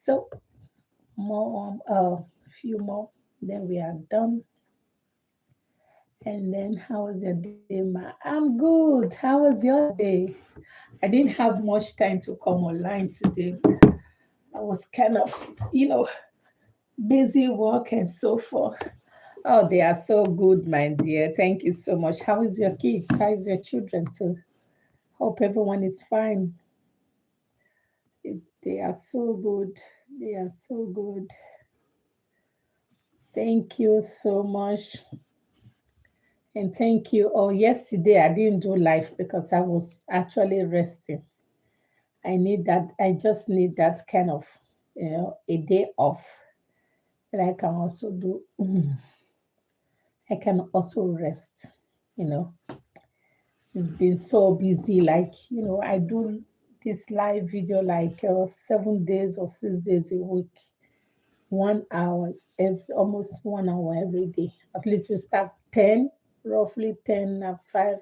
So more, few more, then we are done. And then, how was your day, ma? I'm good. How was your day? I didn't have much time to come online today. I was kind of, busy work and so forth. Oh, they are so good, my dear. Thank you so much. How is your kids? How is your children too? Hope everyone is fine. They are so good. They are so good. Thank you so much. And thank you. Oh, yesterday I didn't do live because I was actually resting. I need that. I just need that kind of, a day off that I can also do. I can also rest. You know, it's been so busy. Like, I do this live video like 7 days or 6 days a week, 1 hours, almost 1 hour every day. At least we start 10, roughly 10 at 5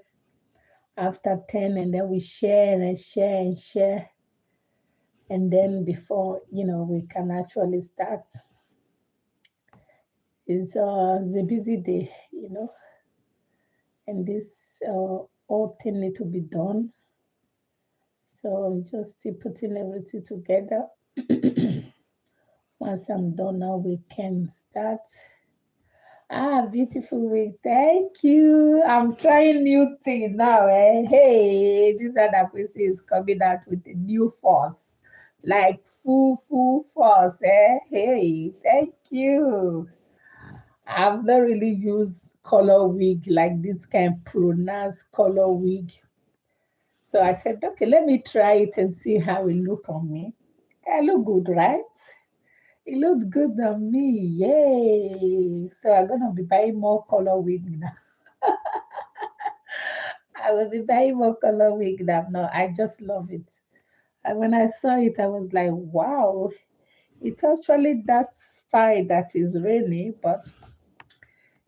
after 10, and then we share and share and share. And then before, we can actually start. It's a busy day, and this all thing need to be done. So I'm just still putting everything together. Once I'm done now, we can start. Ah, beautiful week. Thank you. I'm trying new thing now. Eh? Hey, this other person is coming out with a new force. Like full force. Eh? Hey, thank you. I've not really used color wig like this kind pronounced color wig. So I said, okay, let me try it and see how it look on me. I look good, right? It looked good on me. Yay. So I'm gonna be buying more color wig now. I will be buying more color wig now. No, I just love it. And when I saw it, I was like, wow, it's actually that style that is rainy, but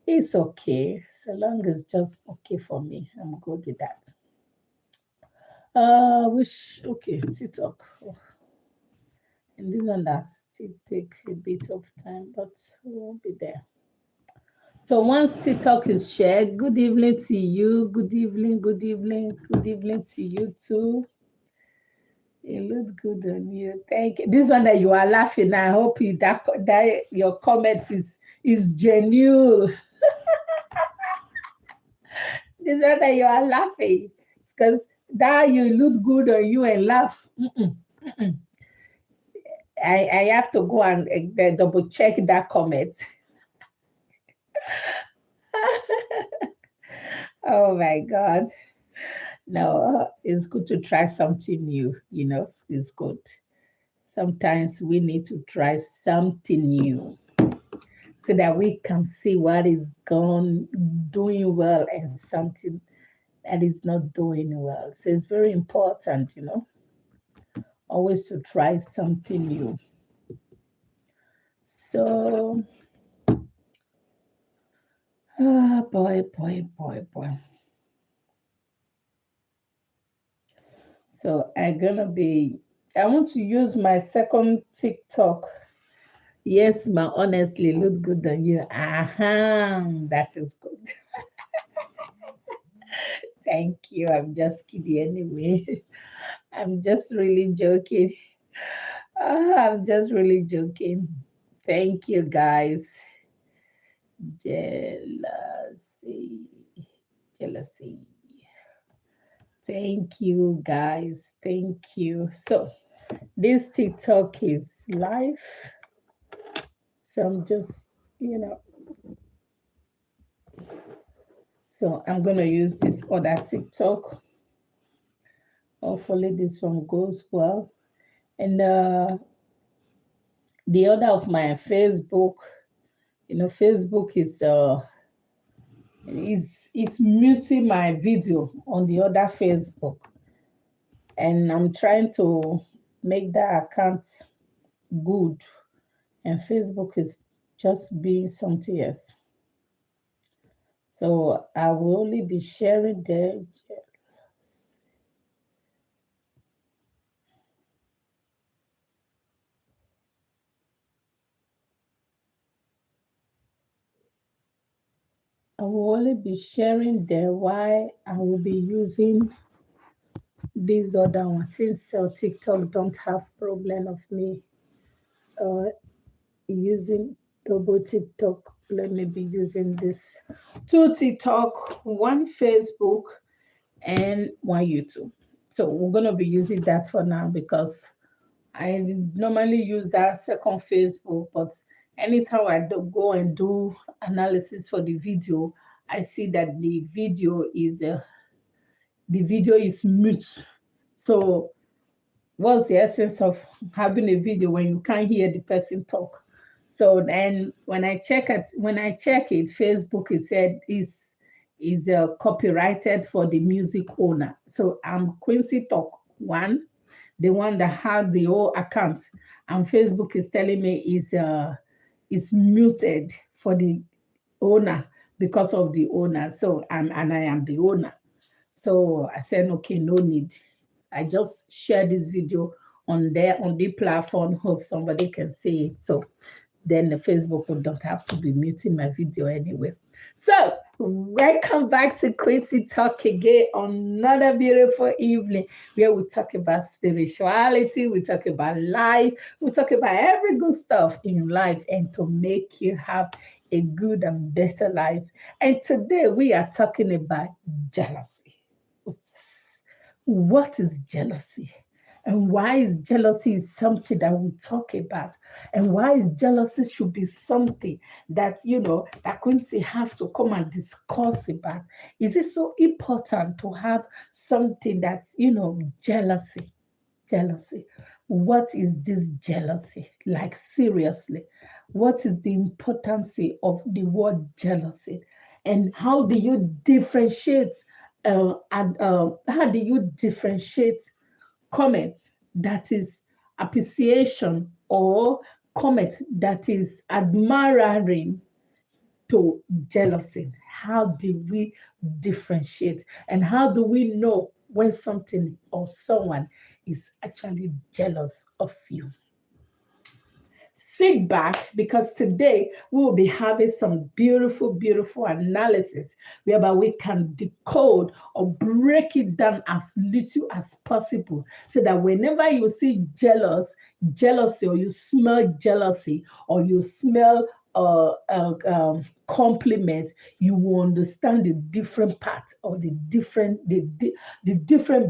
it's okay. So long as just okay for me. I'm good with that. Okay, TikTok. Oh, and this one that still take a bit of time, but we will be there. So once TikTok is shared, good evening to you. Good evening, good evening, good evening to you too. It looks good on you. Thank you. This one that you are laughing, I hope that your comment is genuine. This one that you are laughing because that you look good on you and laugh. Mm-mm, mm-mm. I have to go and double check that comment. Oh my God. No, it's good to try something new, it's good. Sometimes we need to try something new so that we can see what is doing well and something that is not doing well. So it's very important, always to try something new. So, boy, boy, boy, boy. So I want to use my second TikTok. Yes, ma, honestly, look good on you. That is good. Thank you. I'm just kidding anyway. I'm just really joking. I'm just really joking. Thank you, guys. Jealousy. Jealousy. Thank you, guys. Thank you. So, this TikTok is live. So, so I'm going to use this other TikTok. Hopefully, this one goes well. And the other of my Facebook, Facebook is muting my video on the other Facebook, and I'm trying to make that account good, and Facebook is just being something else. So I will only be sharing there. I will only be sharing there why I will be using these other ones since TikTok don't have problem of me uh, using double TikTok. Let me be using this two TikTok, one Facebook, and one YouTube. So we're gonna be using that for now because I normally use that second Facebook, but anytime I go and do analysis for the video, I see that the video is mute. So what's the essence of having a video when you can't hear the person talk? So then when I check it, Facebook is said is copyrighted for the music owner. So I'm Quincy Talk one, the one that had the whole account, and Facebook is telling me is muted for the owner because of the owner. So and I am the owner. So I said, okay, no need. I just share this video on the platform. Hope somebody can see it. So then the Facebook will not have to be muting my video anyway. So welcome back to Quincy Talk again on another beautiful evening where we talk about spirituality, we talk about life, we talk about every good stuff in life and to make you have a good and better life. And today we are talking about jealousy. Oops. What is jealousy? And why is jealousy something that we talk about? And why is jealousy should be something that, that Quincy have to come and discuss about? Is it so important to have something that's, jealousy? Jealousy. What is this jealousy? Like, seriously, what is the importance of the word jealousy? And how do you differentiate? How do you differentiate comment that is appreciation or comment that is admiring to jealousy? How do we differentiate? And how do we know when something or someone is actually jealous of you? Sit back because today we will be having some beautiful, beautiful analysis whereby we can decode or break it down as little as possible so that whenever you see jealousy, or you smell jealousy, or you smell compliment, you will understand the different part or the difference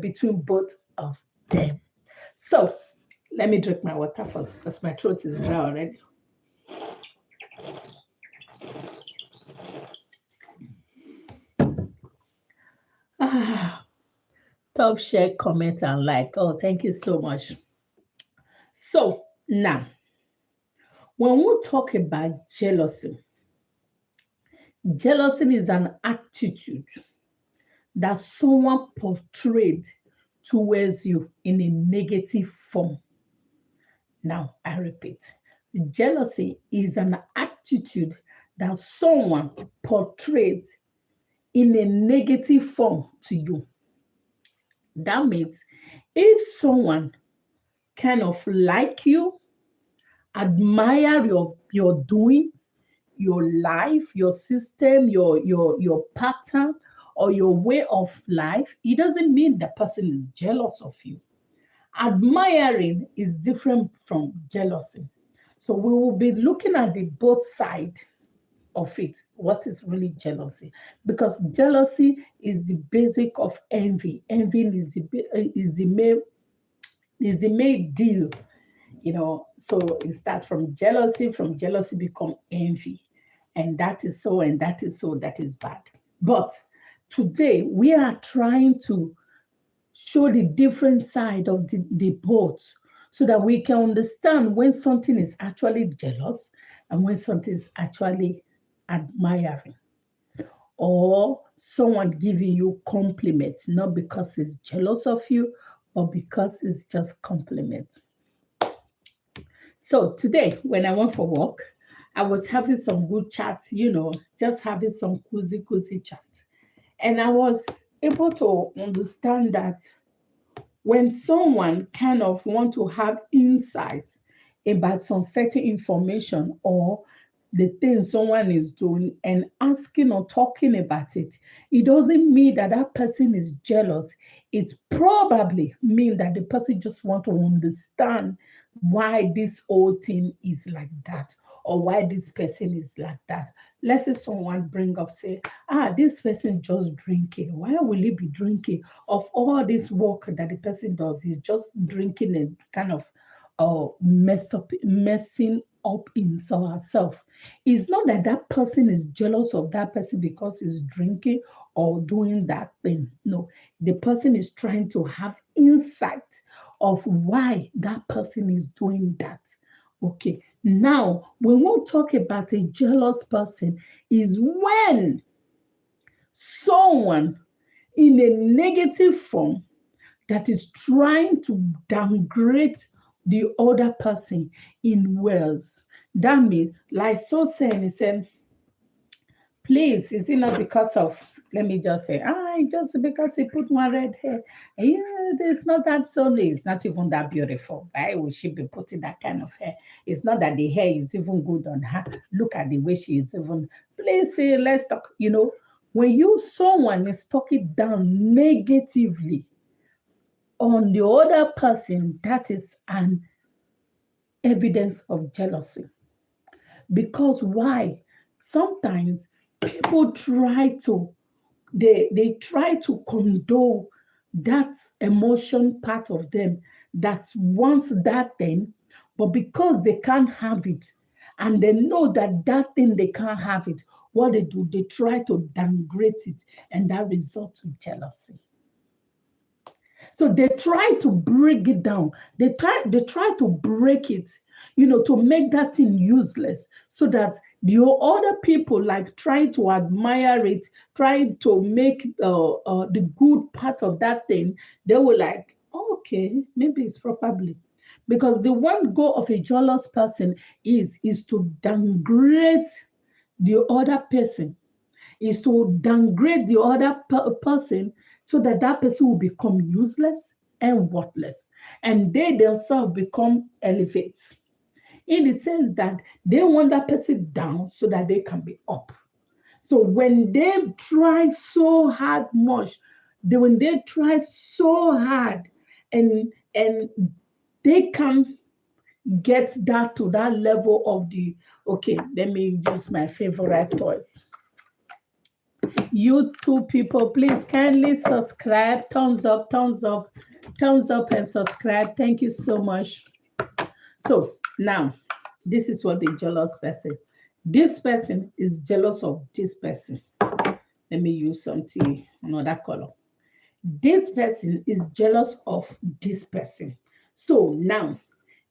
between both of them. So let me drink my water first because my throat is dry already. Top, share, comment, and like. Oh, thank you so much. So now, when we talk about jealousy, jealousy is an attitude that someone portrayed towards you in a negative form. Now, I repeat, jealousy is an attitude that someone portrays in a negative form to you. That means if someone kind of like you, admire your doings, your life, your system, your pattern, or your way of life, it doesn't mean the person is jealous of you. Admiring is different from jealousy. So we will be looking at the both side of it. What is really jealousy? Because jealousy is the basic of envy. Envy is the main deal. So it starts from jealousy become envy, and that is so, and that is so, that is bad. But today we are trying to show the different side of the both so that we can understand when something is actually jealous and when something is actually admiring, or someone giving you compliments, not because it's jealous of you, but because it's just compliments. So today, when I went for walk, I was having some good chats, just having some cozy chat. And I was able to understand that when someone kind of want to have insight about some certain information, or the thing someone is doing and asking or talking about it, it doesn't mean that that person is jealous. It probably means that the person just want to understand why this whole thing is like that, or why this person is like that. Let's say someone bring up, say, this person just drinking. Why will he be drinking? Of all this work that the person does, he's just drinking and kind of messing up himself herself. It's not that that person is jealous of that person because he's drinking or doing that thing. No, the person is trying to have insight of why that person is doing that. Okay, now when we talk about a jealous person, is when someone in a negative form that is trying to downgrade the other person in ways. That means, like so saying, he said, please, is it not because of, let me just say, just because he put one red hair. Yeah, it's not that so, it's not even that beautiful. Why would she be putting that kind of hair? It's not that the hair is even good on her. Look at the way she is even, please say, let's talk. When someone is talking down negatively on the other person, that is an evidence of jealousy. Because why? Sometimes people try to condone that emotion part of them that wants that thing, but because they can't have it, and they know that that thing they can't have it, what they do, they try to downgrade it, and that results in jealousy. So they try to break it down. They try to break it, to make that thing useless, so that the other people like try to admire it, try to make the good part of that thing. They will like, okay, maybe it's probably because the one goal of a jealous person is to downgrade the other person, is to downgrade the other person so that that person will become useless and worthless, and they themselves become elevates, in the sense that they want that person down so that they can be up. So when they try so hard when they try so hard and they can get that to that level of the, okay, let me use my favorite toys. You two people, please kindly subscribe, thumbs up, and subscribe. Thank you so much. So now, this is what the jealous person. This person is jealous of this person. Let me use something, another color. This person is jealous of this person. So now,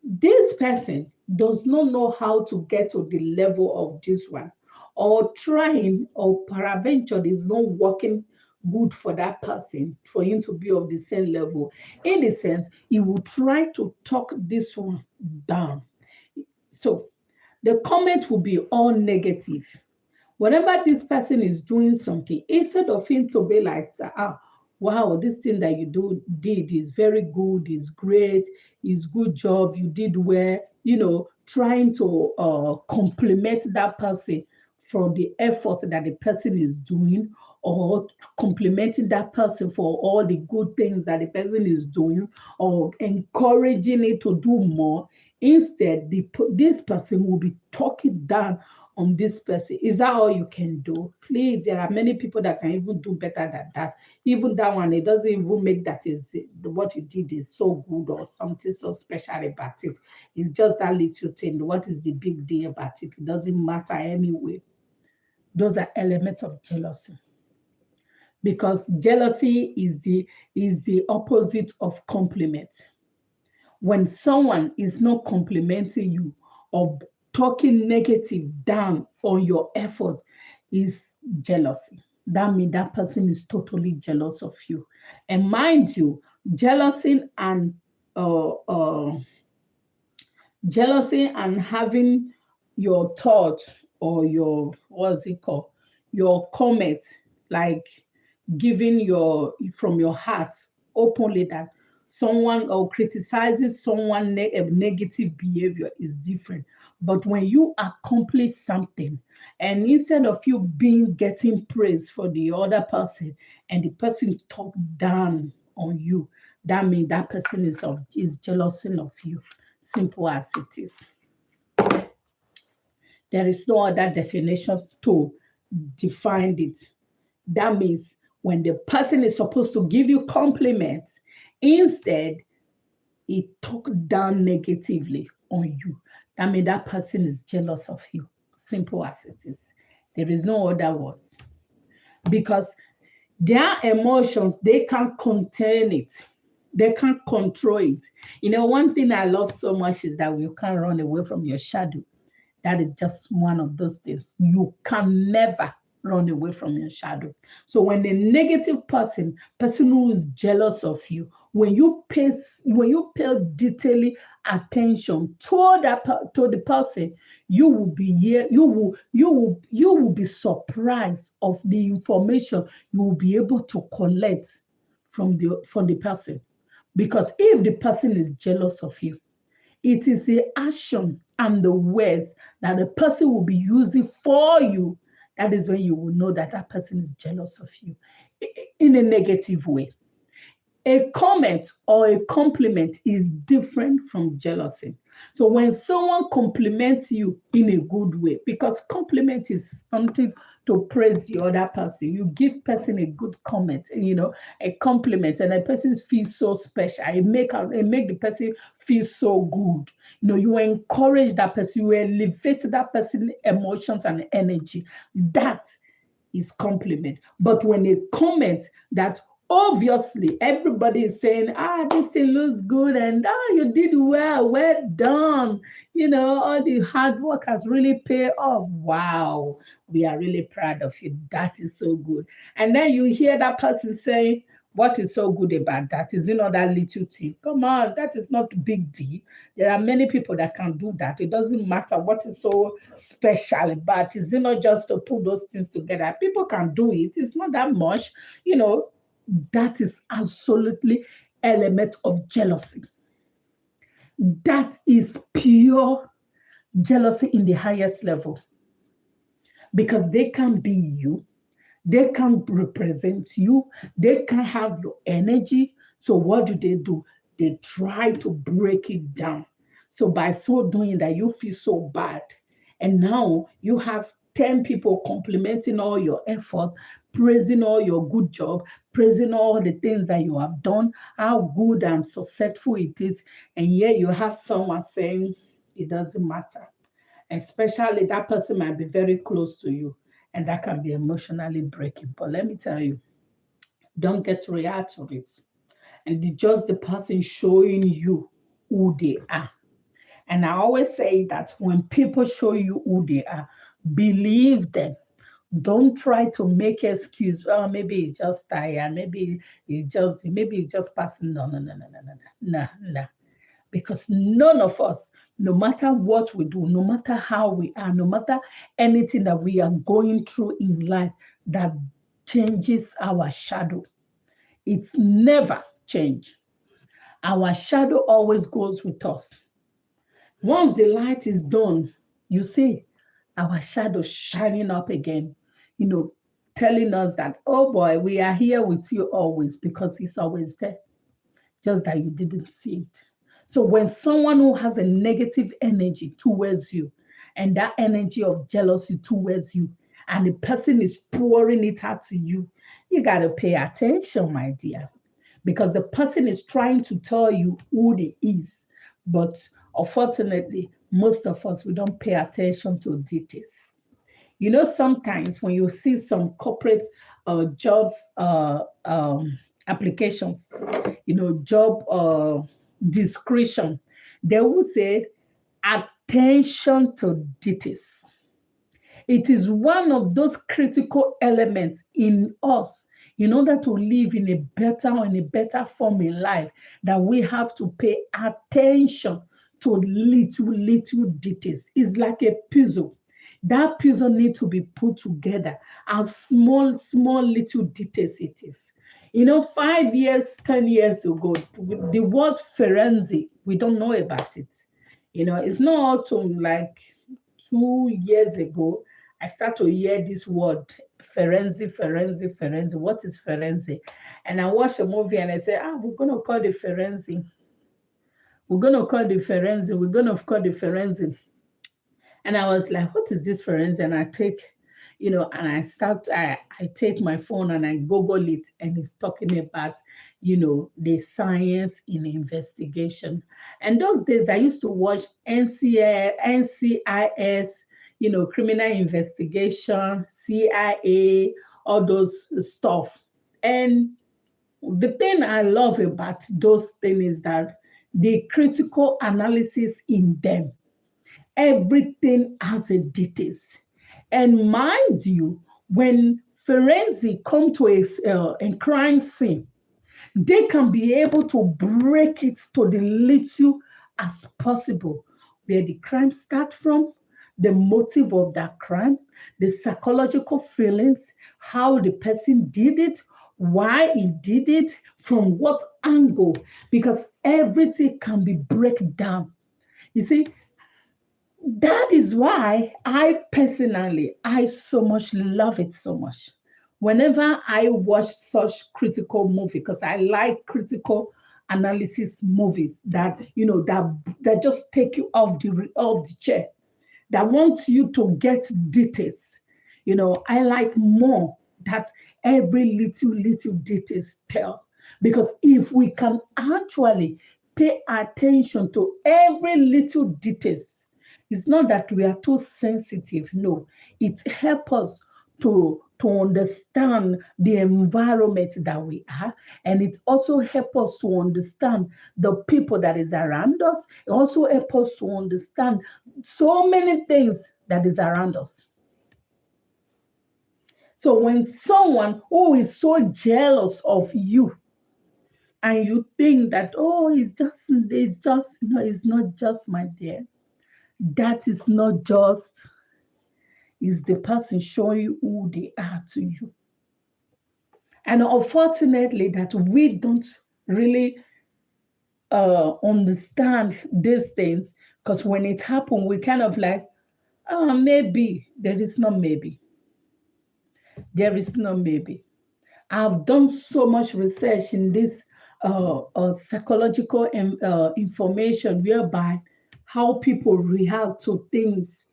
this person does not know how to get to the level of this one, or trying, or peradventure is not working good for that person for him to be of the same level. In the sense, he will try to talk this one down. So the comment will be all negative. Whenever this person is doing something, instead of him to be like, wow, this thing that you did is very good, is great, is good job, you did well, trying to compliment that person for the effort that the person is doing, or complimenting that person for all the good things that the person is doing, or encouraging it to do more. Instead, this person will be talking down on this person. Is that all you can do? Please, there are many people that can even do better than that. Even that one, it doesn't even make that is what you did is so good or something so special about it. It's just that little thing. What is the big deal about it? It doesn't matter anyway. Those are elements of jealousy. Because jealousy is the opposite of compliment. When someone is not complimenting you or talking negative down on your effort, is jealousy. That means that person is totally jealous of you. And mind you, jealousy and having your thought, or your, what's it called, your comment, like giving from your heart openly, that someone or criticizes someone negative behavior is different. But when you accomplish something, and instead of you getting praise for the other person, and the person talk down on you, that means that person is jealous of you. Simple as it is. There is no other definition to define it. That means when the person is supposed to give you compliments, instead he talk down negatively on you, that means that person is jealous of you. Simple as it is. There is no other words. Because their emotions, they can't contain it. They can't control it. One thing I love so much is that you can't run away from your shadow. That is just one of those things. You can never run away from your shadow. So when a negative person who is jealous of you, when you pay detailing attention to the person, you will be here. You will be surprised of the information you will be able to collect from the person. Because if the person is jealous of you, it is the action and the words that the person will be using for you. That is when you will know that that person is jealous of you in a negative way. A comment or a compliment is different from jealousy. So when someone compliments you in a good way, because compliment is something to praise the other person. You give person a good comment, a compliment, and a person feels so special. It make the person feel so good. You encourage that person, you elevate that person's emotions and energy. That is compliment. But when a comment that obviously everybody is saying, this thing looks good, and you did well done, all the hard work has really paid off. Wow, we are really proud of you. That is so good. And then you hear that person saying, what is so good about that? Is it not that little thing? Come on, that is not a big deal. There are many people that can do that. It doesn't matter what is so special about it. Is it not just to put those things together? People can do it. It's not that much, That is absolutely element of jealousy. That is pure jealousy in the highest level. Because they can be you. They can represent you. They can have your energy. So what do? They try to break it down. So by so doing that, you feel so bad. And now you have 10 people complimenting all your effort, praising all your good job, praising all the things that you have done, how good and successful it is. And yet you have someone saying it doesn't matter. Especially that person might be very close to you, and that can be emotionally breaking. But let me tell you, don't get to react to it. And just the person showing you who they are. And I always say that when people show you who they are, believe them. Don't try to make excuse. Oh, maybe it's just tired. Maybe it's just passing. No. Because none of us, no matter what we do, no matter how we are, no matter anything that we are going through in life that changes our shadow, it's never changed. Our shadow always goes with us. Once the light is done, you see our shadow shining up again, telling us that, oh boy, we are here with you always, because it's always there, just that you didn't see it. So when someone who has a negative energy towards you, and that energy of jealousy towards you, and the person is pouring it out to you, you got to pay attention, my dear, because the person is trying to tell you who he is. But unfortunately, most of us, we don't pay attention to details. Sometimes when you see some corporate jobs applications, job description, they will say attention to details. It is one of those critical elements in us in order to live in a better form in life, that we have to pay attention to little details. It's like a puzzle. That puzzle needs to be put together as small little details it is. 5 years, 10 years ago, the word Ferenzi, we don't know about it. It's not autumn like 2 years ago, I start to hear this word, Ferenzi, Ferenzi, Ferenzi. What is Ferenzi? And I watch a movie and I say, we're going to call the Ferenzi. We're going to call the Ferenzi. We're going to call the Ferenzi. And I was like, what is this Ferenzi? And I take, and I take my phone and I Google it, and it's talking about, the science in investigation. And those days I used to watch NCIS, criminal investigation, CIA, all those stuff. And the thing I love about those things is that the critical analysis in them, everything has a details. And mind you, when forensic come to a crime scene, they can be able to break it to the little as possible, where the crime start from, the motive of that crime, the psychological feelings, how the person did it, why he did it, from what angle, because everything can be broken down. You see, that is why I so much love it so much. Whenever I watch such critical movie, because I like critical analysis movies that that just take you off the chair, that want you to get details. I like more that every little details tell, because if we can actually pay attention to every little details, it's not that we are too sensitive. No, it helps us to understand the environment that we are, and it also helps us to understand the people that is around us. It also helps us to understand so many things that is around us. So when someone who is so jealous of you, and you think that, it's not just, my dear, that is not just, is the person showing you who they are to you. And unfortunately, that we don't really understand these things, because when it happens, we kind of like, maybe. There is no maybe. There is no maybe. I've done so much research in this psychological information, whereby how people react to things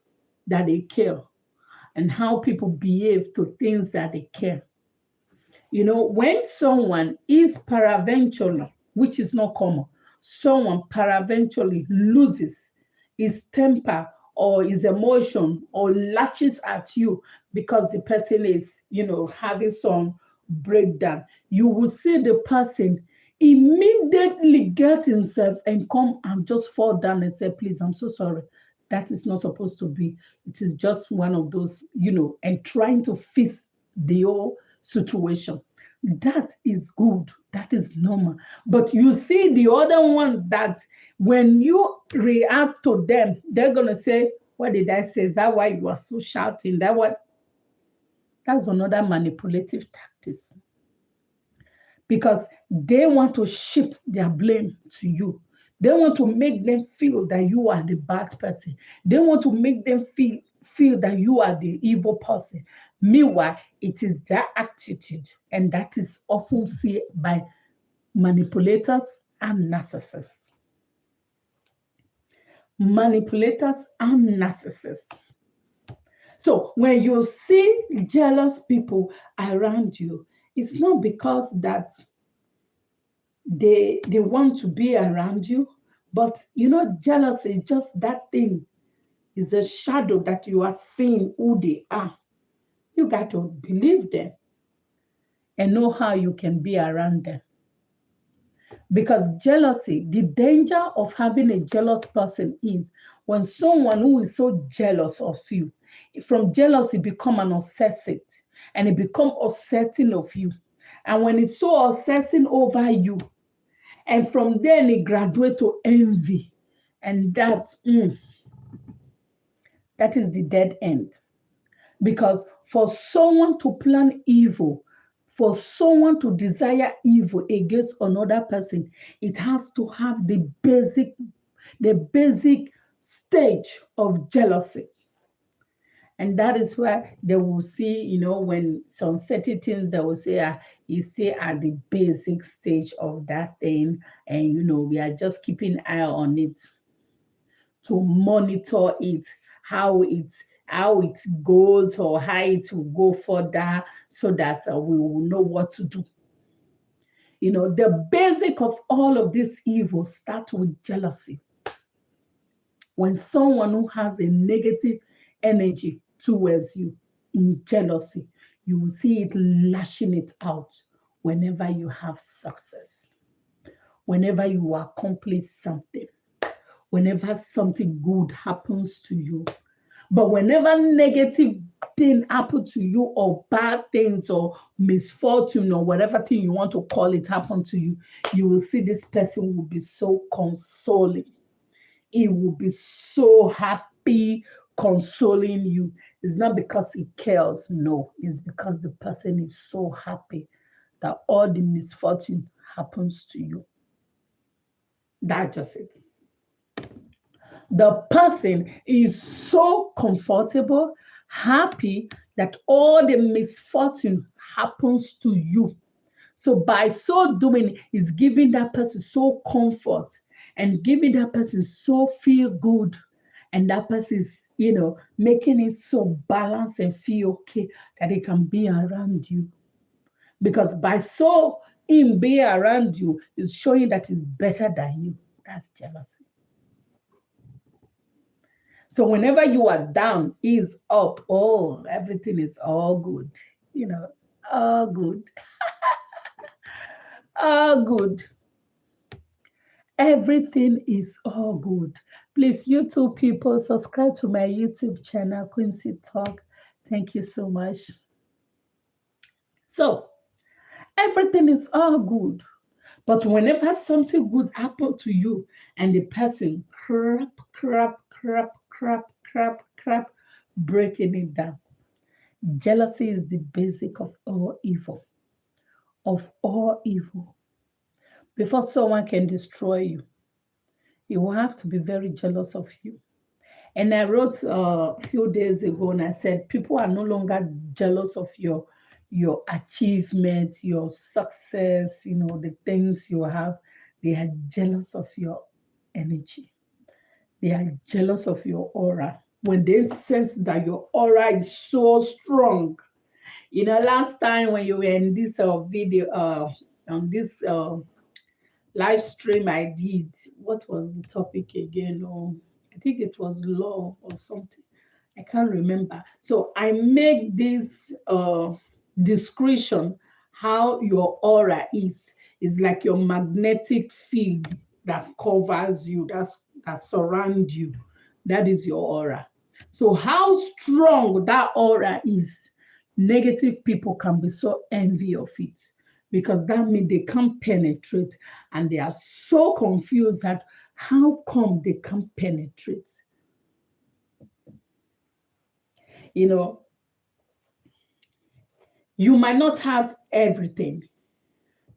that they care, and how people behave to things that they care. When someone is paraventurally, which is not common, someone paraventurally loses his temper or his emotion, or latches at you because the person is, having some breakdown, you will see the person immediately get himself and come and just fall down and say, please, I'm so sorry. That is not supposed to be. It is just one of those, and trying to fix the whole situation. That is good. That is normal. But you see the other one, that when you react to them, they're going to say, what did I say? Is that why you are so shouting? That's another manipulative tactics. Because they want to shift their blame to you. They want to make them feel that you are the bad person. They want to make them feel that you are the evil person. Meanwhile, it is their attitude, and that is often seen by manipulators and narcissists. Manipulators and narcissists. So when you see jealous people around you, it's not because that they want to be around you, but jealousy is just that thing. Is a shadow that you are seeing who they are. You got to believe them and know how you can be around them. Because jealousy, the danger of having a jealous person is when someone who is so jealous of you, from jealousy become an obsessive, and it become obsessing of you. And when it's so obsessing over you, and from then it graduate to envy, and that is the dead end. Because for someone to plan evil For someone to desire evil against another person, it has to have the basic stage of jealousy. And that is why they will see, when some certain things they will say, is still at the basic stage of that thing. And, we are just keeping eye on it to monitor it, how it goes, or how it will go further, so that we will know what to do. The basic of all of this evil start with jealousy. When someone who has a negative energy towards you in jealousy, you will see it lashing it out whenever you have success, whenever you accomplish something, whenever something good happens to you. But whenever negative thing happen to you, or bad things, or misfortune, or whatever thing you want to call it happen to you, you will see this person will be so consoling. He will be so happy consoling you. It's not because he cares, no. It's because the person is so happy that all the misfortune happens to you. That's just it. The person is so comfortable, happy that all the misfortune happens to you. So by so doing, is giving that person so comfort, and giving that person so feel good, and that person is, making it so balanced and feel okay that he can be around you. Because by so him being around you is showing that he's better than you. That's jealousy. So whenever you are down, he's up. Oh, everything is all good. All good. All good. Everything is all good. Please, YouTube people, subscribe to my YouTube channel, Quincy Talk. Thank you so much. So, everything is all good. But whenever something good happens to you, and the person crap, breaking it down. Jealousy is the basic of all evil. Of all evil. Before someone can destroy you, he will have to be very jealous of you. And I wrote a few days ago, and I said, people are no longer jealous of your achievements, your success, the things you have. They are jealous of your energy. They are jealous of your aura. When they sense that your aura is so strong. Last time when you were in this video, on this live stream I did, what was the topic again? Oh, I think it was law or something. I can't remember. So I make this description how your aura is. It's like your magnetic field that covers you, that surrounds you. That is your aura. So how strong that aura is, negative people can be so envy of it, because that means they can't penetrate, and they are so confused that how come they can't penetrate. You might not have everything.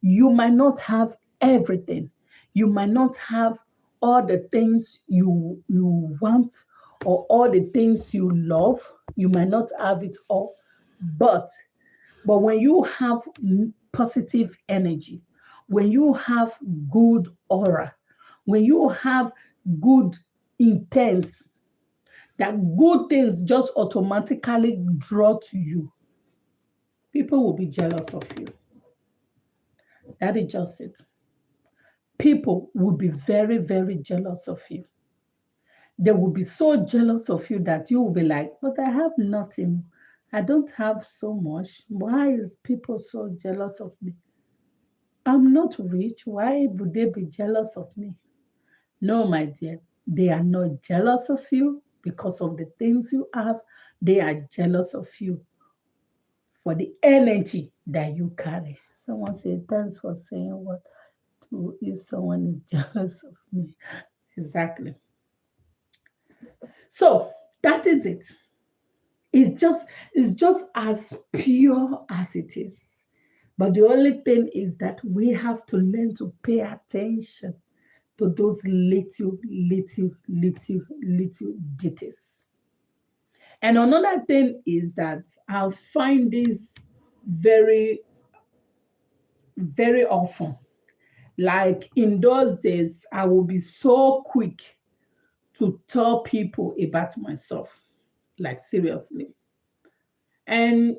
You might not have everything. You might not have all the things you want, or all the things you love. You might not have it all. But when you have positive energy, when you have good aura, when you have good intense, that good things just automatically draw to you, people will be jealous of you. That is just it. People will be very, very jealous of you. They will be so jealous of you that you will be like, but I have nothing. I don't have so much. Why is people so jealous of me? I'm not rich. Why would they be jealous of me? No, my dear. They are not jealous of you because of the things you have. They are jealous of you for the energy that you carry. Someone said, thanks for saying what to if someone is jealous of me. Exactly. So that is it. It's just as pure as it is. But the only thing is that we have to learn to pay attention to those little, little, little, little details. And another thing is that I find this very, very often. Like in those days, I will be so quick to tell people about myself, like seriously. And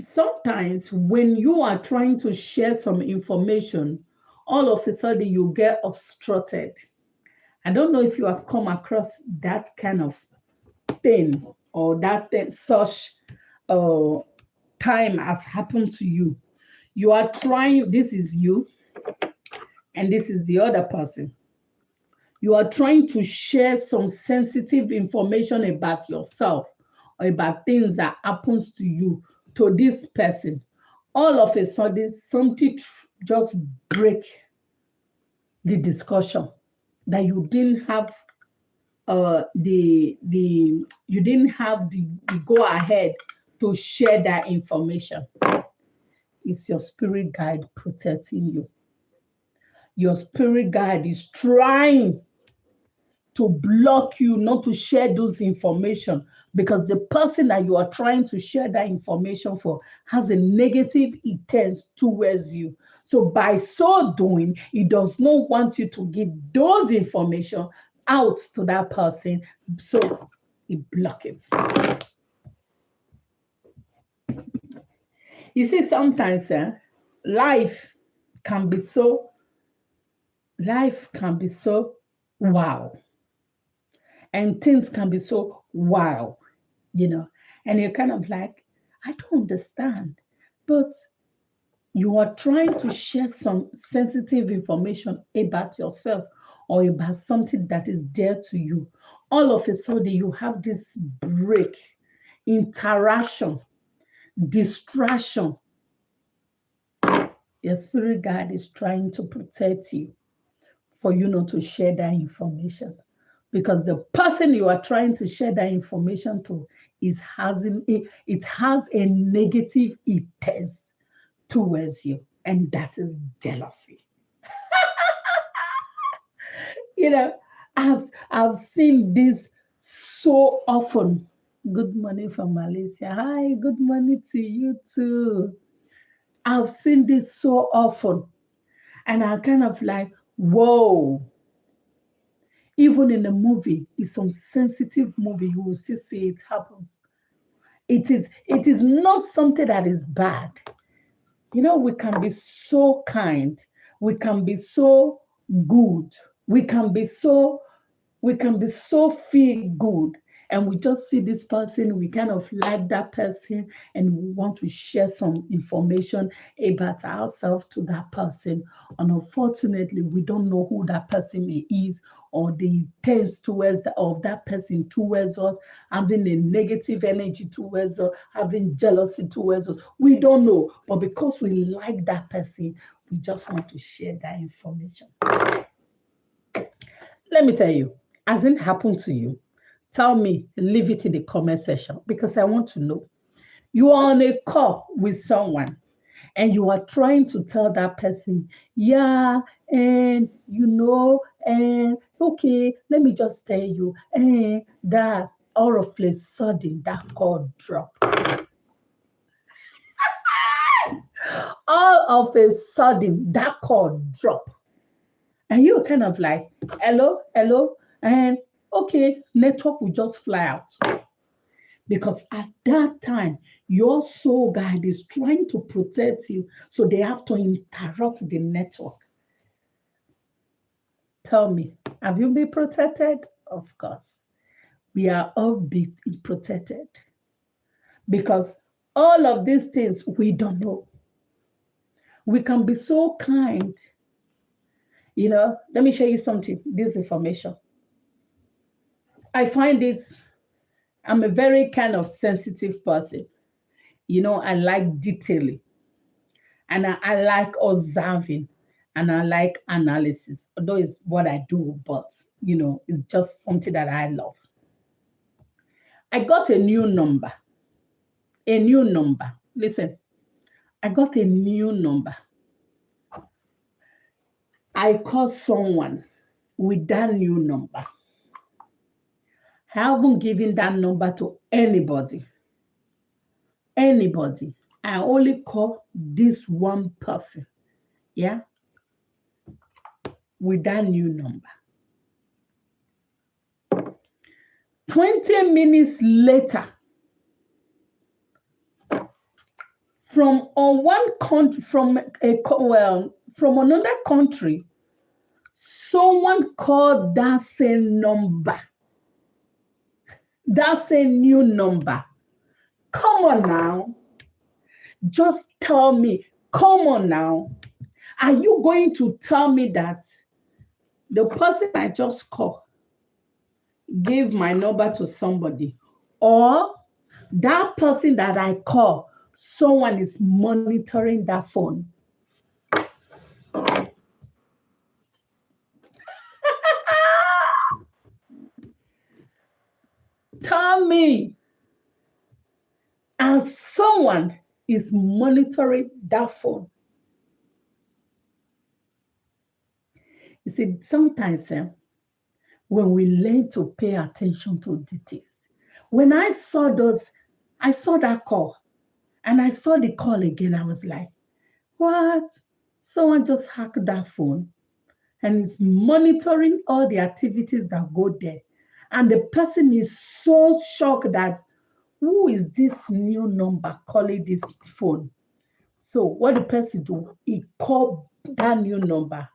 sometimes when you are trying to share some information, all of a sudden you get obstructed. I don't know if you have come across that kind of thing or that thing, such uh, time has happened to you. You are trying, this is you, and this is the other person. You are trying to share some sensitive information about yourself or about things that happens to you to this person. All of a sudden, something just break the discussion that you didn't have you didn't have the go ahead to share that information. It's your spirit guide protecting you. Your spirit guide is trying to block you not to share those information because the person that you are trying to share that information for has a negative intent towards you. So by so doing, it does not want you to give those information out to that person. So it blocks it. You see, sometimes life can be so wow. And things can be so wow, and you're kind of like, I don't understand. But you are trying to share some sensitive information about yourself or about something that is dear to you. All of a sudden, you have this break, interaction, distraction. Your spirit guide is trying to protect you for you not to share that information. Because the person you are trying to share that information to it has a negative intent towards you, and that is jealousy. You know, I've seen this so often. Good morning from Malaysia. Hi, good morning to you too. I've seen this so often, and I kind of like, whoa. Even in a movie, in some sensitive movie, you will still see it happens. It is not something that is bad. We can be so kind. We can be so good. We can be so feel good. And we just see this person, we kind of like that person, and we want to share some information about ourselves to that person. And unfortunately, we don't know who that person is or the intent towards of that person towards us, having a negative energy towards us, having jealousy towards us. We don't know. But because we like that person, we just want to share that information. Let me tell you, has it happened to you? Tell me, leave it in the comment section because I want to know. You are on a call with someone and you are trying to tell that person, yeah, and and okay, let me just tell you, and that all of a sudden that call drop. All of a sudden that call drop. And you're kind of like, hello, and okay, network will just fly out. Because at that time, your soul guide is trying to protect you, so they have to interrupt the network. Tell me, have you been protected? Of course. We are all being protected. Because all of these things we don't know. We can be so kind. Let me show you something, this information. I find I'm a very kind of sensitive person. I like detailing and I like observing and I like analysis, although it's what I do, but it's just something that I love. I got a new number. Listen, I got a new number. I called someone with that new number. I haven't given that number to anybody. Anybody. I only call this one person. Yeah. With that new number. 20 minutes later, from another country, someone called that same number, that same new number. Come on now. Just tell me, come on now. Are you going to tell me that the person I just called gave my number to somebody, or that person that I call, someone is monitoring that phone? Tell me, and someone is monitoring that phone. You see, sometimes when we learn to pay attention to details, when I saw that call, and I saw the call again, I was like, what? Someone just hacked that phone and is monitoring all the activities that go there. And the person is so shocked that, who is this new number calling this phone? So what the person do, he called that new number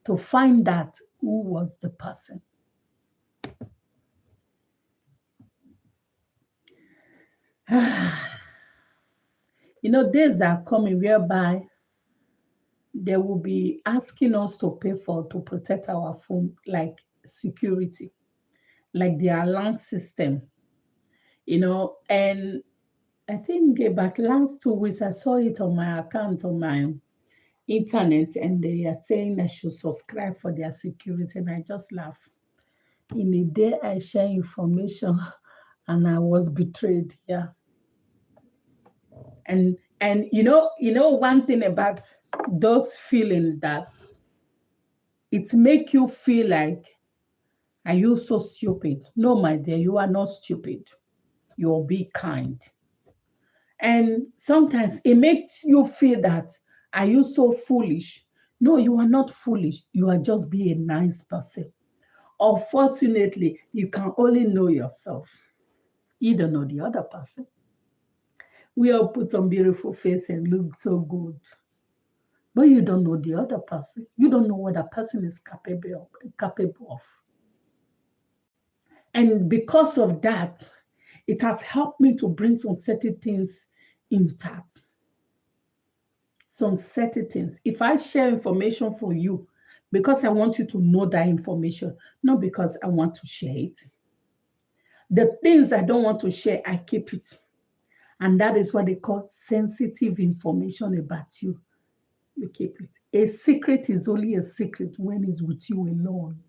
to find out who was the person. Days are coming whereby they will be asking us to pay to protect our phone, like security, like the alarm system, and I think about last 2 weeks, I saw it on my account on my internet, and they are saying I should subscribe for their security, and I just laugh. In a day, I share information, and I was betrayed. Yeah, and one thing about those feeling that it make you feel like, are you so stupid? No, my dear, you are not stupid. You'll be kind. And sometimes it makes you feel that, are you so foolish? No, you are not foolish. You are just being a nice person. Unfortunately, you can only know yourself. You don't know the other person. We all put on beautiful face and look so good. But you don't know the other person. You don't know what that person is capable of. And because of that, it has helped me to bring some certain things intact. Some certain things. If I share information for you, because I want you to know that information, not because I want to share it. The things I don't want to share, I keep it. And that is what they call sensitive information about you. You keep it. A secret is only a secret when it's with you alone.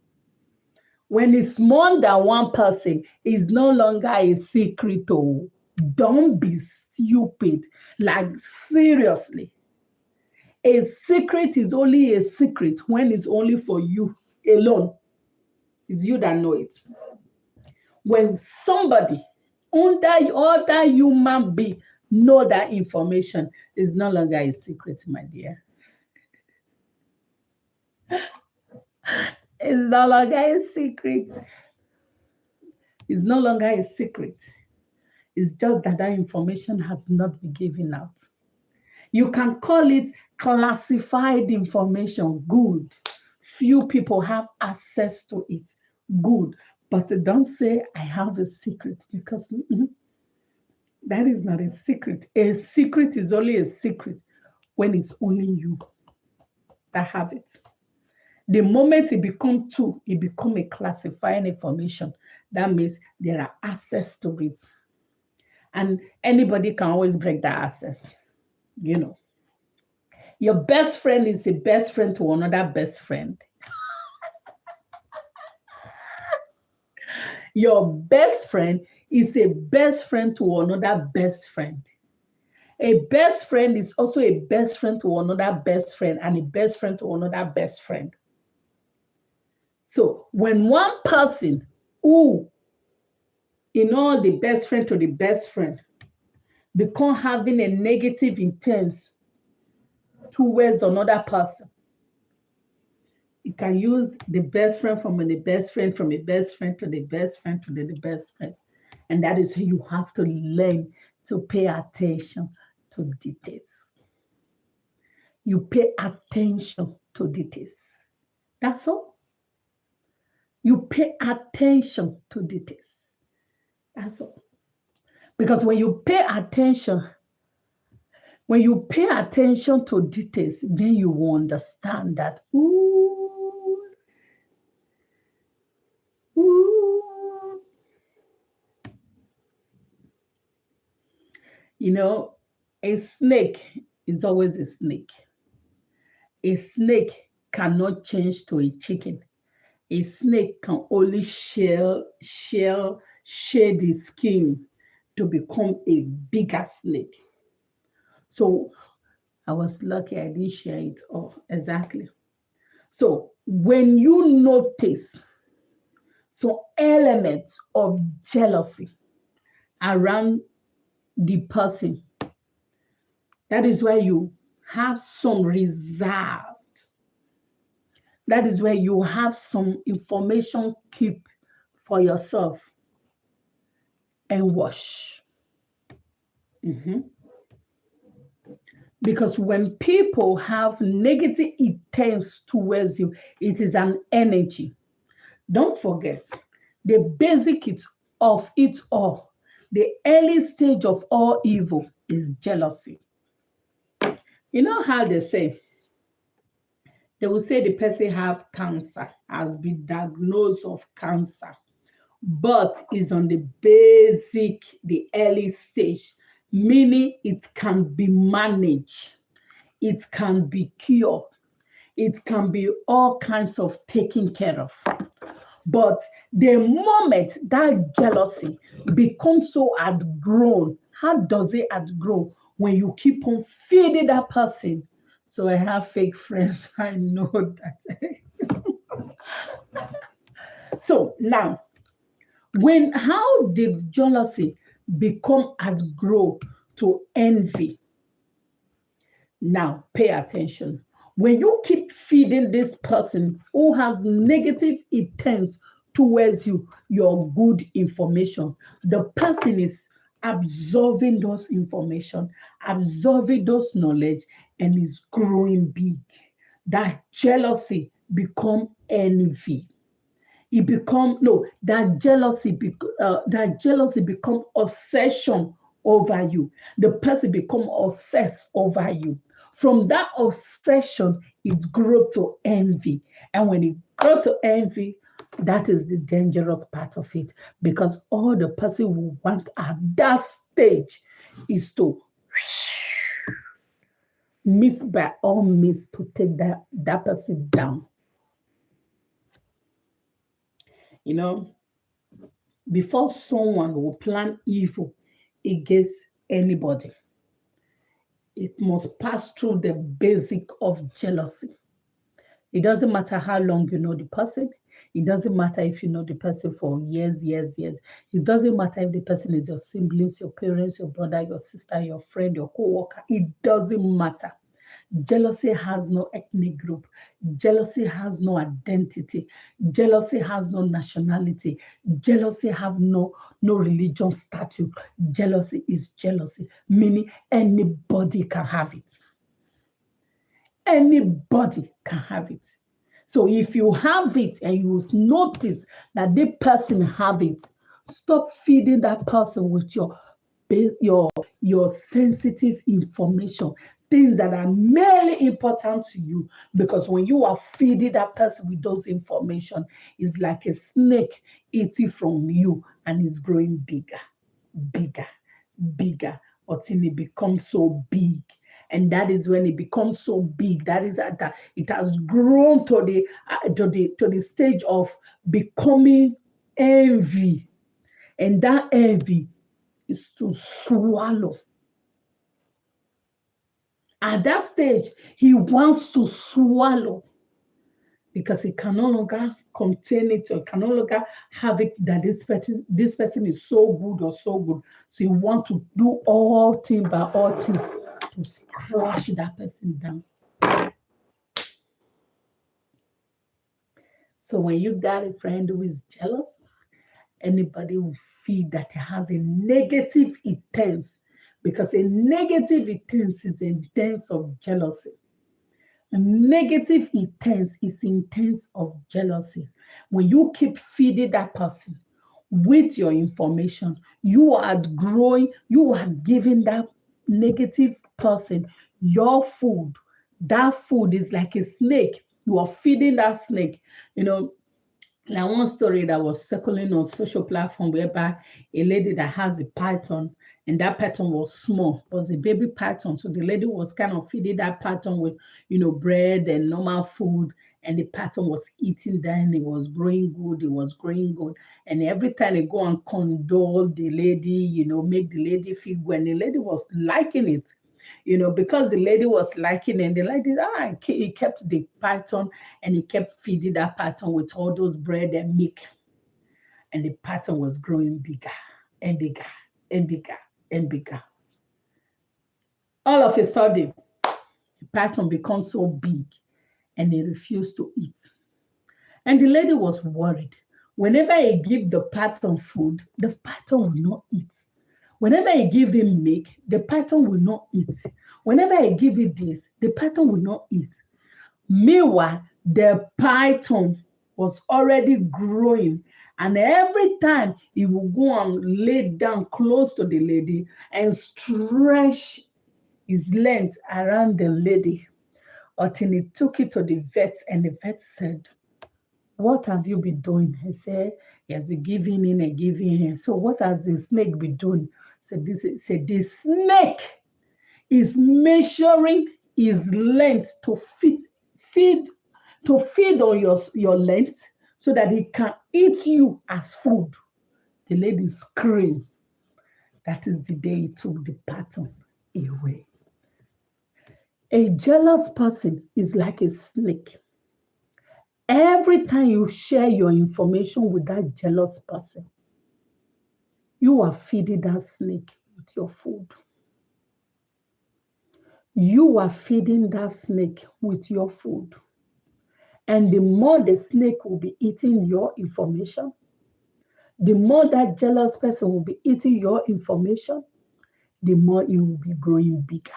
When it's more than one person, it's no longer a secret. Oh, don't be stupid. Like, seriously. A secret is only a secret when it's only for you alone. It's you that know it. When somebody, other human being, know that information, is no longer a secret, my dear. It's no longer a secret. It's no longer a secret. It's just that information has not been given out. You can call it classified information. Good. Few people have access to it. Good. But don't say I have a secret, because that is not a secret. A secret is only a secret when it's only you that have it. The moment it becomes two, it becomes a classifying information. That means there are access to it. And anybody can always break that access. Your best friend is a best friend to another best friend. Your best friend is a best friend to another best friend. A best friend is also a best friend to another best friend, and a best friend to another best friend. So when one person who, the best friend to the best friend, become having a negative intent towards another person, you can use the best friend from the best friend, from a best friend to the best friend to the best friend. And that is how you have to learn to pay attention to details. You pay attention to details. That's all. You pay attention to details. That's all. Because when you pay attention to details, then you will understand that, a snake is always a snake. A snake cannot change to a chicken. A snake can only shade its skin to become a bigger snake. So I was lucky I didn't share it all exactly. So when you notice some elements of jealousy around the person, that is where you have some reserve. That is where you have some information keep for yourself and wash. Because when people have negative intents towards you, it is an energy. Don't forget, the basic of it all, the early stage of all evil is jealousy. You know how they will say the person have cancer, has been diagnosed of cancer, but is on the early stage, meaning it can be managed, it can be cured, it can be all kinds of taken care of. But the moment that jealousy becomes so outgrown, how does it outgrow? When you keep on feeding that person. So I have fake friends, I know that. So now, how did jealousy become outgrow to envy? Now, pay attention. When you keep feeding this person who has negative intents towards you, your good information, the person is absorbing those information, absorbing those knowledge, and is growing big. That jealousy become envy. That jealousy become obsession over you. The person become obsessed over you. From that obsession, it grew to envy. And when it grew to envy, that is the dangerous part of it. Because all the person will want at that stage is to miss by all means to take that person down. Before someone will plan evil against anybody, it must pass through the basic of jealousy. It doesn't matter how long you know the person. It doesn't matter if you know the person for years. It doesn't matter if the person is your siblings, your parents, your brother, your sister, your friend, your co-worker. It doesn't matter. Jealousy has no ethnic group. Jealousy has no identity. Jealousy has no nationality. Jealousy have no religion statute. Jealousy is jealousy, meaning anybody can have it. Anybody can have it. So if you have it and you notice that the person have it, stop feeding that person with your sensitive information, things that are merely important to you. Because when you are feeding that person with those information, it's like a snake eating from you and it's growing bigger until it becomes so big. And that is when it becomes so big. That is that it has grown to the stage of becoming envy, and that envy is to swallow At that stage, he wants to swallow because he can no longer contain it or can no longer have it that this person is so good or so good. So he wants to do all things by all things to crush that person down. So when you got a friend who is jealous, anybody will feel that has a negative intent, because a negative intent is intense of jealousy. A negative intent is intense of jealousy. When you keep feeding that person with your information, you are growing, you are giving that negative person your food. That food is like a snake. You are feeding that snake. You know, now, one story that was circling on social platform whereby a lady that has a python, and that python was small, was a baby python. So the lady was kind of feeding that python with, bread and normal food. And the python was eating that, and it was growing good, it was growing good. And every time they go and condole the lady, make the lady feel when the lady was liking it. Because the lady was liking it, the lady, he kept the python and he kept feeding that python with all those bread and milk. And the python was growing bigger and bigger and bigger and bigger. All of a sudden, the python becomes so big and he refused to eat. And the lady was worried. Whenever he give the python food, the python will not eat. Whenever I give him milk, the python will not eat. Whenever I give it this, the python will not eat. Meanwhile, the python was already growing. And every time he will go and lay down close to the lady and stretch his length around the lady until he took it to the vet, and the vet said, "What have you been doing?" He said, "He has been giving in and giving in." "So what has the snake been doing?" The snake is measuring his length to feed on your length so that he can eat you as food. The lady screamed. That is the day he took the python away. A jealous person is like a snake. Every time you share your information with that jealous person, you are feeding that snake with your food. You are feeding that snake with your food. And the more the snake will be eating your information, the more that jealous person will be eating your information, the more it will be growing bigger.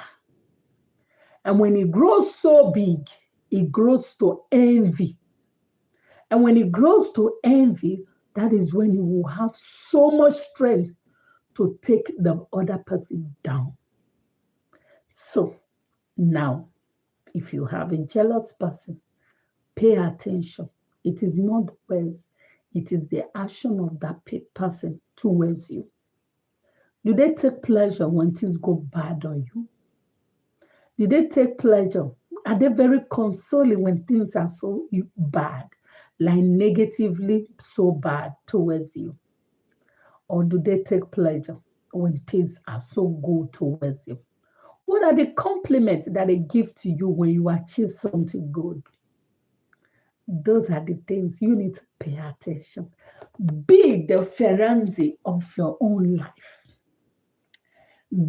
And when it grows so big, it grows to envy. And when it grows to envy, that is when you will have so much strength to take the other person down. So now, if you have a jealous person, pay attention. It is not words, it is the action of that person towards you. Do they take pleasure when things go bad on you? Do they take pleasure? Are they very consoling when things are so bad, like negatively so bad towards you? Or do they take pleasure when things are so good towards you? What are the compliments that they give to you when you achieve something good? Those are the things you need to pay attention. Be the Ferenzi of your own life.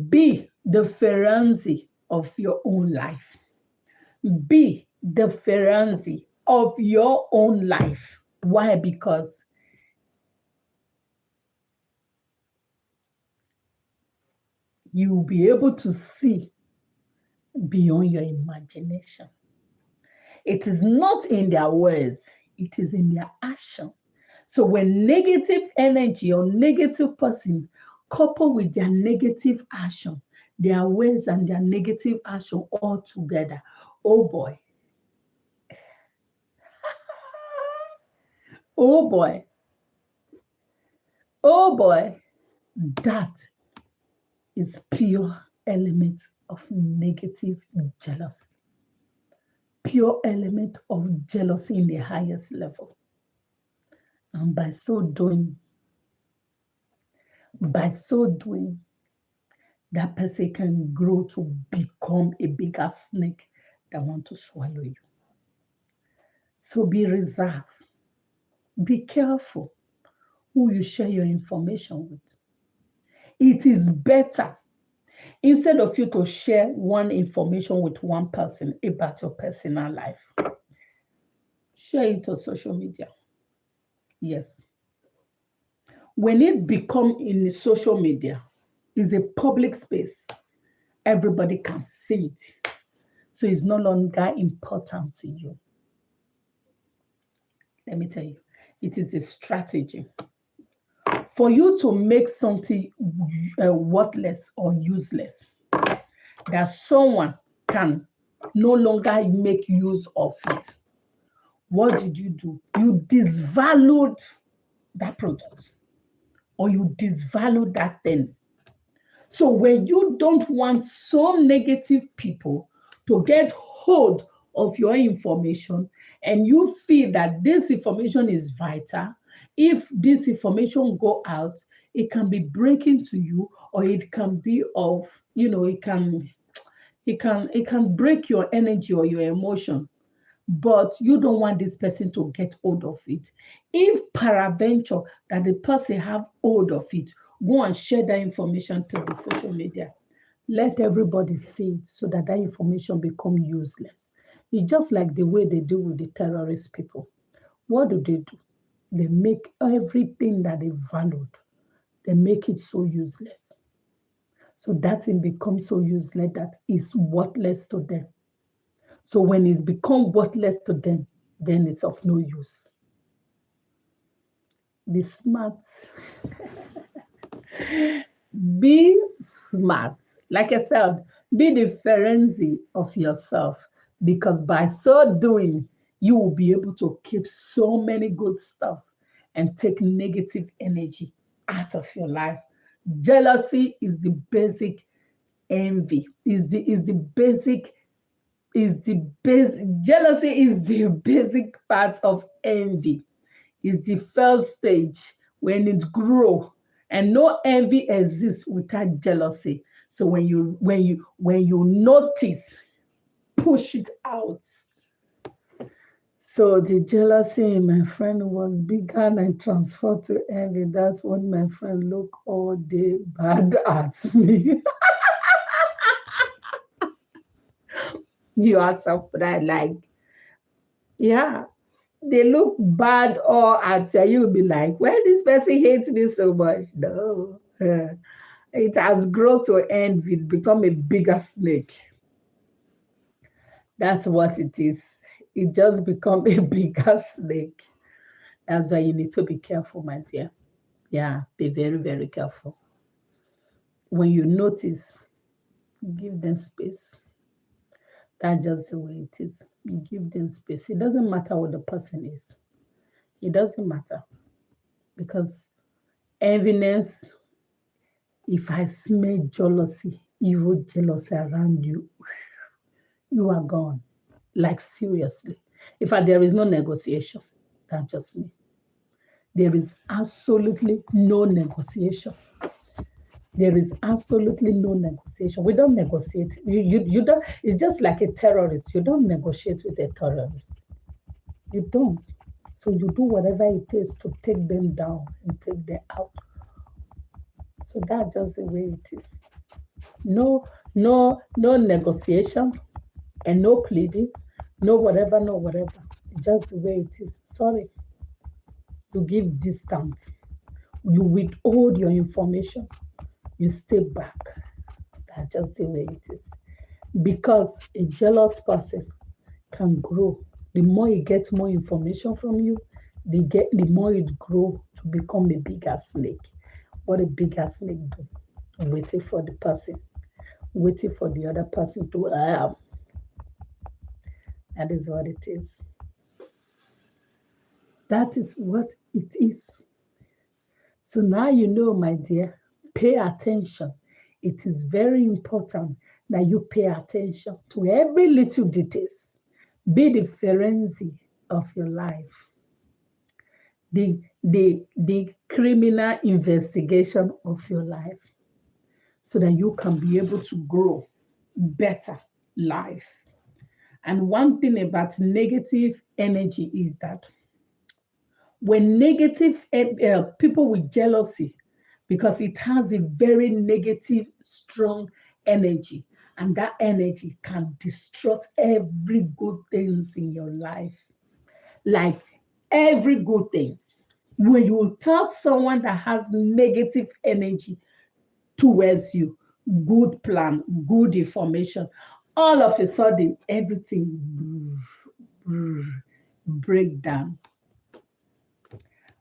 Be the Ferenzi of your own life. Be the Ferenzi of your own life. Why? Because you will be able to see beyond your imagination. It is not in their words, it is in their action. So when negative energy or negative person couple with their negative action, their words and their negative action all together, oh boy. Oh boy. Oh boy. That is pure element of negative jealousy. Pure element of jealousy in the highest level. And by so doing, the that person can grow to become a bigger snake that want to swallow you. So be reserved. Be careful who you share your information with. It is better, instead of you to share one information with one person about your personal life, share it on social media. Yes. When it become in social media, is a public space, everybody can see it. So it's no longer important to you. Let me tell you, it is a strategy. For you to make something worthless or useless, that someone can no longer make use of it, what did you do? You disvalued that product, or you disvalued that thing. So when you don't want some negative people to get hold of your information, and you feel that this information is vital, if this information go out, it can be breaking to you, or it can be of, it can break your energy or your emotion, but you don't want this person to get hold of it. If peradventure that the person have hold of it, go and share that information to the social media. Let everybody see it so that that information become useless. It's just like the way they do with the terrorist people. What do? They make everything that they valued, they make it so useless. So that thing becomes so useless that it's worthless to them. So when it's become worthless to them, then it's of no use. Be smart. Be smart. Like I said, be the Ferenzi of yourself, because by so doing, you will be able to keep so many good stuff and take negative energy out of your life. Jealousy is the basic envy, is the basic is the base jealousy is the basic part of envy. Is the first stage when it grow, and no envy exists without jealousy. So when you notice, push it out. So the jealousy in my friend was begun and transferred to envy. That's what my friend look all day bad at me. You are surprised, like, yeah, they look bad or at you. You'll be like, why this person hates me so much? No. It has grown to envy, become a bigger snake. That's what it is. It just become a bigger snake. That's why you need to be careful, my dear. Yeah, be very, very careful. When you notice, give them space. That's just the way it is. You give them space. It doesn't matter what the person is. It doesn't matter. Because enviness, if I smell jealousy, evil jealousy around you, you are gone. Like seriously. In fact, there is no negotiation. That's just me. There is absolutely no negotiation. There is absolutely no negotiation. We don't negotiate. You don't. It's just like a terrorist. You don't negotiate with a terrorist. You don't. So you do whatever it takes to take them down and take them out. So that's just the way it is. No negotiation and no pleading, no whatever, no whatever. Just the way it is. Sorry. You give distance. You withhold your information. You stay back. That's just the way it is. Because a jealous person can grow. The more he gets more information from you, the more it grow to become a bigger snake. What a bigger snake do? Waiting for the person, waiting for the other person to that is what it is. That is what it is. So now you know, my dear, pay attention. It is very important that you pay attention to every little details. Be the Ferenzi of your life, the criminal investigation of your life. so that you can be able to grow better life. And one thing about negative energy is that when negative people with jealousy, because it has a very negative, strong energy, and that energy can destroy every good things in your life, like every good things. When you tell someone that has negative energy towards you, good plan, good information, all of a sudden everything break down.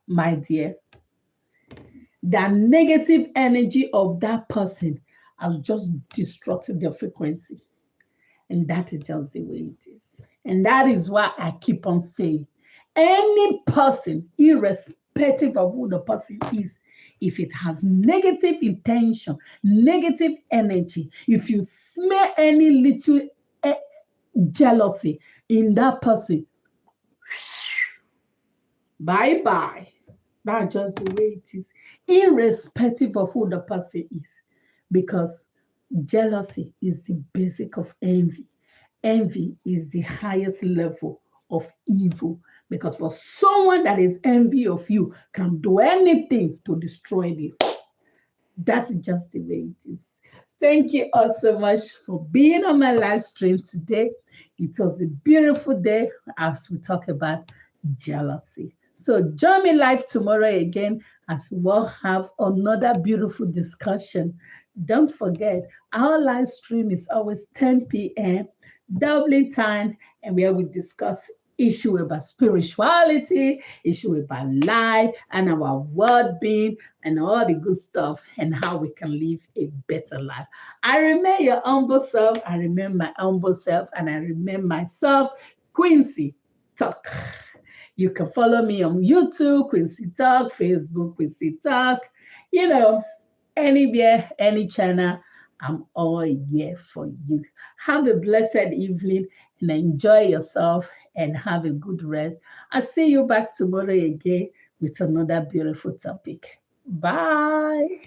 My dear, the negative energy of that person has just disrupted the frequency. And that is just the way it is. And that is why I keep on saying, any person, irrespective of who the person is, if it has negative intention, negative energy, if you smell any little jealousy in that person, bye bye. That's just the way it is, irrespective of who the person is. Because jealousy is the basic of envy. Envy is the highest level of evil. Because for someone that is envy of you can do anything to destroy you. That's just the way it is. Thank you all so much for being on my live stream today. It was a beautiful day as we talk about jealousy. So join me live tomorrow again as we'll have another beautiful discussion. Don't forget, our live stream is always 10 p.m. Dublin time, and where we discuss issue about spirituality, issue about life, and our world being, and all the good stuff, and how we can live a better life. I remain your humble self. I remain my humble self, and I remain myself, Quincy Talk. You can follow me on YouTube, Quincy Talk, Facebook, Quincy Talk, anywhere, any channel. I'm all here for you. Have a blessed evening and enjoy yourself and have a good rest. I'll see you back tomorrow again with another beautiful topic. Bye.